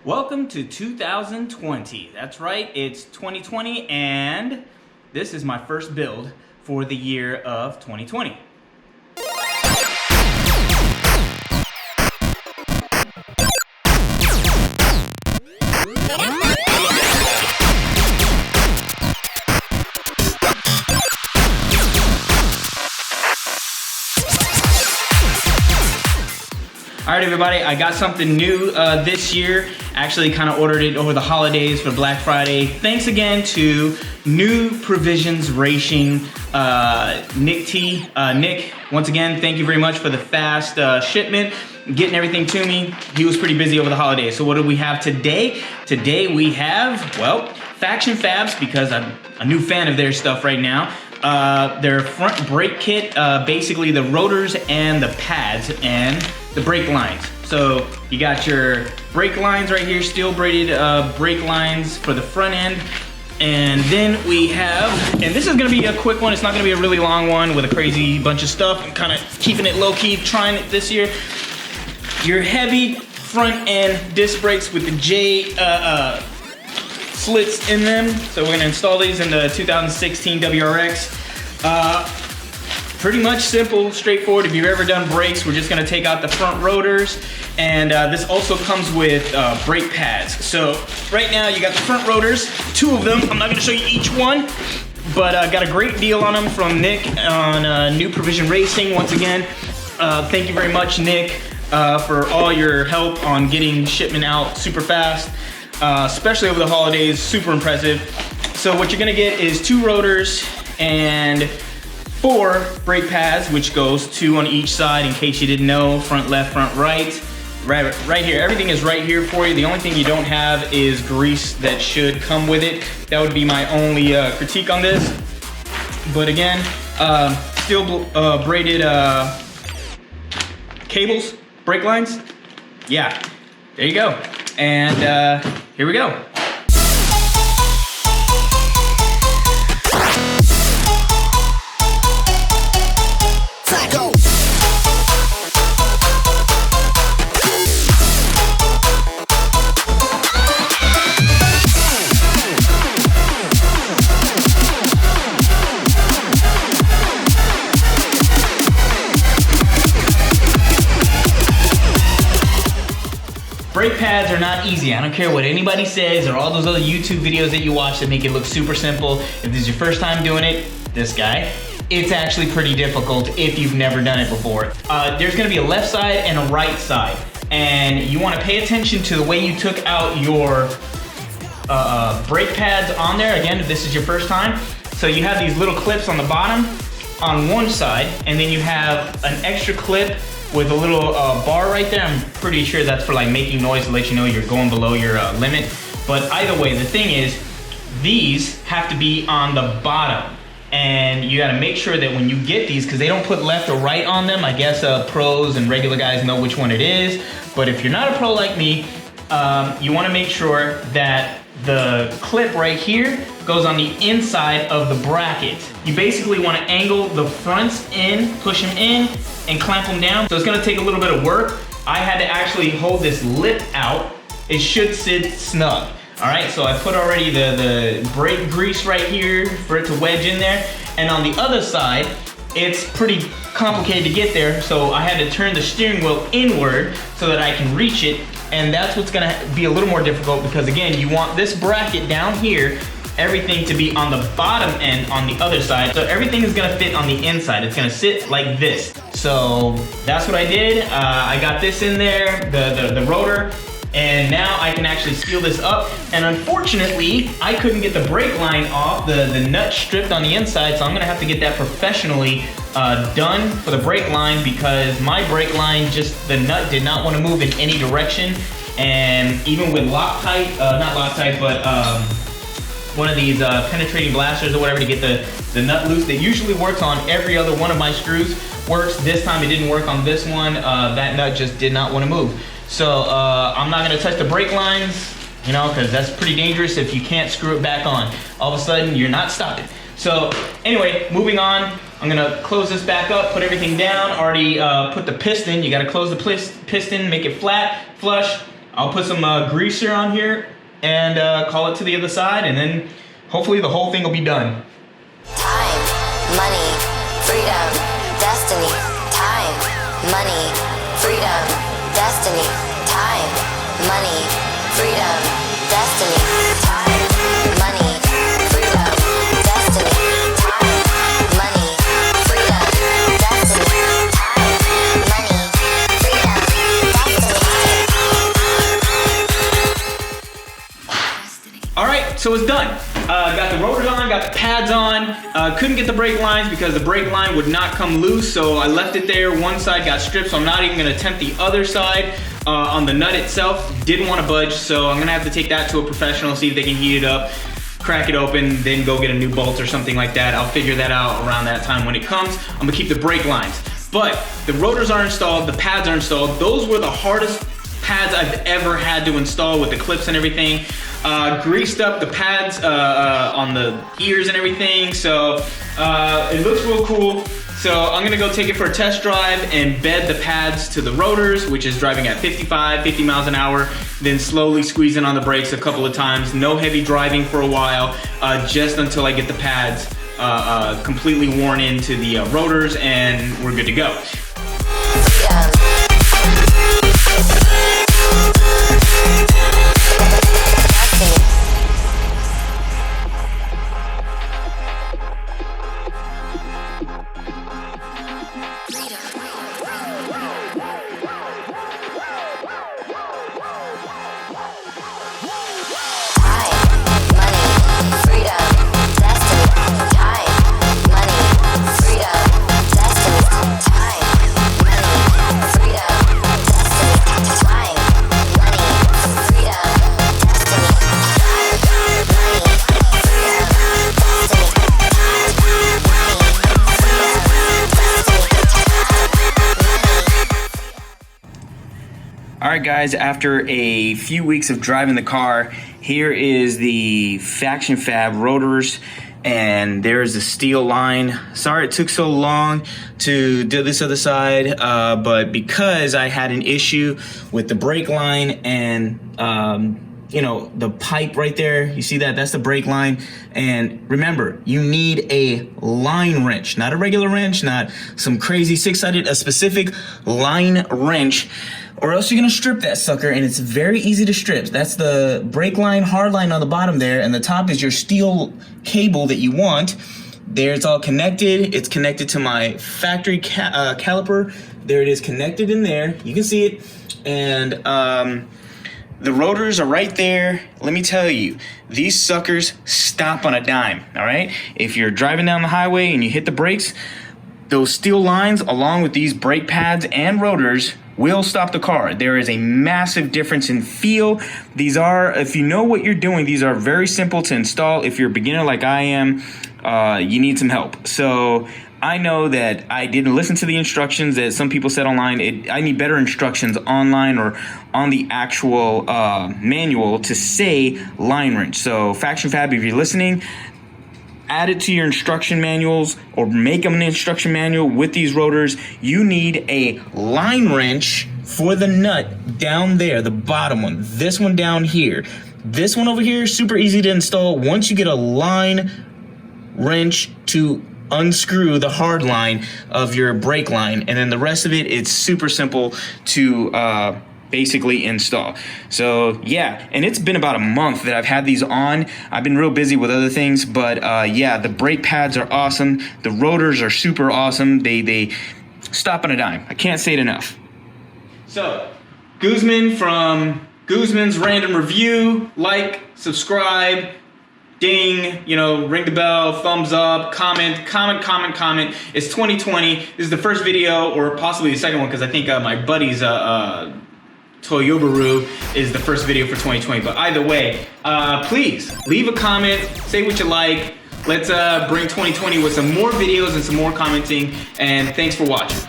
Welcome to 2020. That's right, it's 2020 and this is my first build for the year of 2020. Alright everybody, I got something new this year. Actually kind of ordered it over the holidays for Black Friday. Thanks again to New Provisions Racing, Nick, once again, thank you very much for the fast shipment, getting everything to me. He was pretty busy over the holidays. So what do we have today? Today we have, well, Factionfabs, because I'm a new fan of their stuff right now. Their front brake kit, basically the rotors and the pads and the brake lines. So you got your brake lines right here, steel braided brake lines for the front end. And then we have, and this is gonna be a quick one, it's not gonna be a really long one with a crazy bunch of stuff. I'm kind of keeping it low-key, trying it this year. Your heavy front end disc brakes with the J slits in them. So we're gonna install these in the 2016 WRX. Pretty much simple, straightforward. If you've ever done brakes, we're just gonna take out the front rotors. And this also comes with brake pads. So right now you got the front rotors, two of them. I'm not gonna show you each one, but got a great deal on them from Nick on New Provision Racing. Once again, thank you very much, Nick, for all your help on getting shipment out super fast. Especially over the holidays, super impressive. So what you're gonna get is 2 rotors and 4 brake pads, which goes 2 on each side in case you didn't know, front left, front right. Right here, everything is right here for you. The only thing you don't have is grease that should come with it. That would be my only critique on this. But again, steel braided cables, brake lines. Yeah, there you go. And here we go. Saikou. Brake pads are not easy. I don't care what anybody says or all those other YouTube videos that you watch that make it look super simple. If this is your first time doing it, this guy, it's actually pretty difficult if you've never done it before. There's gonna be a left side and a right side. And you wanna pay attention to the way you took out your brake pads on there. Again, if this is your first time. So you have these little clips on the bottom on one side, and then you have an extra clip with a little bar right there. I'm pretty sure that's for like making noise to let you know you're going below your limit. But either way, the thing is, these have to be on the bottom. And you gotta make sure that when you get these, because they don't put left or right on them, I guess pros and regular guys know which one it is. But if you're not a pro like me, you wanna make sure that the clip right here goes on the inside of the bracket. You basically wanna angle the fronts in, push them in, and clamp them down. So it's gonna take a little bit of work. I had to actually hold this lip out. It should sit snug. All right, so I put already the brake grease right here for it to wedge in there. And on the other side, it's pretty complicated to get there. So I had to turn the steering wheel inward so that I can reach it. And that's what's gonna be a little more difficult because again, you want this bracket down here, everything to be on the bottom end on the other side. So everything is gonna fit on the inside. It's gonna sit like this. So that's what I did. I got this in there, the rotor, and now I can actually seal this up. And unfortunately, I couldn't get the brake line off, the nut stripped on the inside, so I'm gonna have to get that professionally done for the brake line because my brake line, just the nut did not wanna move in any direction. And even with Loctite, not Loctite, but one of these penetrating blasters or whatever to get the nut loose that usually works on every other one of my screws works. This time it didn't work on this one. That nut just did not want to move. So I'm not gonna touch the brake lines, you know, because that's pretty dangerous if you can't screw it back on. All of a sudden you're not stopping. So anyway, moving on, I'm gonna close this back up, put everything down. Already put the piston, you gotta close the piston, make it flat, flush. I'll put some greaser on here and call it to the other side, and then hopefully the whole thing will be done. Time, money, freedom, destiny. Time, money, freedom, destiny. Time, money, freedom, destiny. Time, money, freedom, destiny. Time, money, freedom, destiny. Time, money, freedom, destiny. All right, so it's done. Got the rotors on, got the pads on. Couldn't get the brake lines because the brake line would not come loose, so I left it there. One side got stripped, so I'm not even gonna attempt the other side. On the nut itself, didn't want to budge, so I'm gonna have to take that to a professional, see if they can heat it up, crack it open, then go get a new bolt or something like that. I'll figure that out around that time when it comes. I'm gonna keep the brake lines. But the rotors are installed, the pads are installed. Those were the hardest pads I've ever had to install with the clips and everything. Greased up the pads on the ears and everything, so it looks real cool. So I'm gonna go take it for a test drive and bed the pads to the rotors, which is driving at 55, 50 miles an hour, then slowly squeezing on the brakes a couple of times. No heavy driving for a while, just until I get the pads completely worn into the rotors, and we're good to go. Alright guys, after a few weeks of driving the car, here is the Factionfab rotors, and there's the steel line. Sorry it took so long to do this other side, but because I had an issue with the brake line and you know, the pipe right there, you see that? That's the brake line. And remember, you need a line wrench, not a regular wrench, not some crazy six-sided, a specific line wrench, or else you're gonna strip that sucker, and it's very easy to strip. That's the brake line, hard line on the bottom there, and the top is your steel cable that you want. There, it's all connected. It's connected to my factory caliper. There it is, connected in there. You can see it. And the rotors are right there. Let me tell you, these suckers stop on a dime, all right? If you're driving down the highway and you hit the brakes, those steel lines, along with these brake pads and rotors, will stop the car. There is a massive difference in feel. These are, if you know what you're doing, these are very simple to install. If you're a beginner like I am, you need some help. So I know that I didn't listen to the instructions that some people said online. I need better instructions online or on the actual manual to say line wrench. So Factionfab, if you're listening, add it to your instruction manuals or make them an instruction manual with these rotors. You need a line wrench for the nut down there, the bottom one. This one down here. This one over here, super easy to install once you get a line wrench to unscrew the hard line of your brake line, and then the rest of it, it's super simple to basically install. So yeah, and it's been about a month that I've had these on. I've been real busy with other things, but yeah, the brake pads are awesome. The rotors are super awesome. They stop on a dime. I can't say it enough. So Guzman from Guzman's Random Review. Like, subscribe, ding, you know, ring the bell, thumbs up, comment. It's 2020. This is the first video, or possibly the second one, because I think my buddy's Subaru is the first video for 2020. But either way, please leave a comment, say what you like. Let's bring 2020 with some more videos and some more commenting. And thanks for watching.